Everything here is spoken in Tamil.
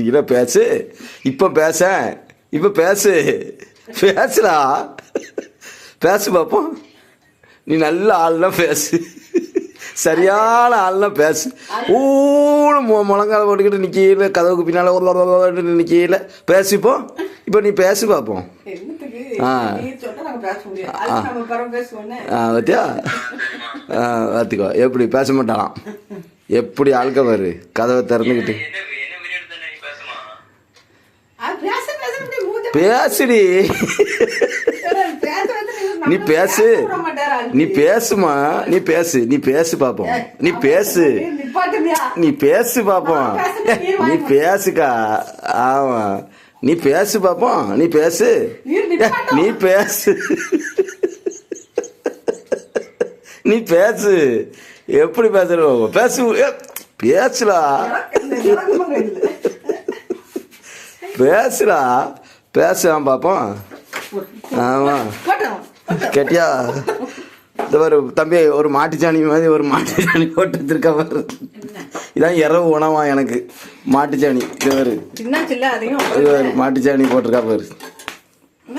இல்லை பேசு. இப்போ பேசு பேசுடா. பேசு பார்ப்போம். நீ நல்ல ஆள்லாம் பேசு. சரியான ஆள்லாம் பேசு. முழங்கால போட்டுக்கிட்டு நிற்கல, கதவுக்கு பின்னால் நிற்கல. பேசிப்போ. இப்போ நீ பேசு பார்ப்போம். பத்தியா பார்த்துக்கோ. எப்படி பேச மாட்டான். எப்படி ஆள்க பாரு, கதவை திறந்துக்கிட்டு. பேசுடி. நீ பேசுமா. நீ பேசு பாப்போம். நீ பேசு பாப்போம். நீ பேசுக்கா. ஆமா, நீ பேசு பாப்போம். நீ பேசு. நீ பேசு. எப்படி பேசுறோம்? பேசுடா. பேசுவான் பாப்போம். ஆமா, கேட்டியா? இந்த ஒரு தம்பி ஒரு மாட்டுச்சாணி மாதிரி ஒரு மாட்டுச்சாணி போட்டு வச்சிருக்க பாரு. இதான் இரவு உணவா எனக்கு மாட்டுச்சாணி. இது ஒரு மாட்டுச்சாணி போட்டிருக்கா பாரு.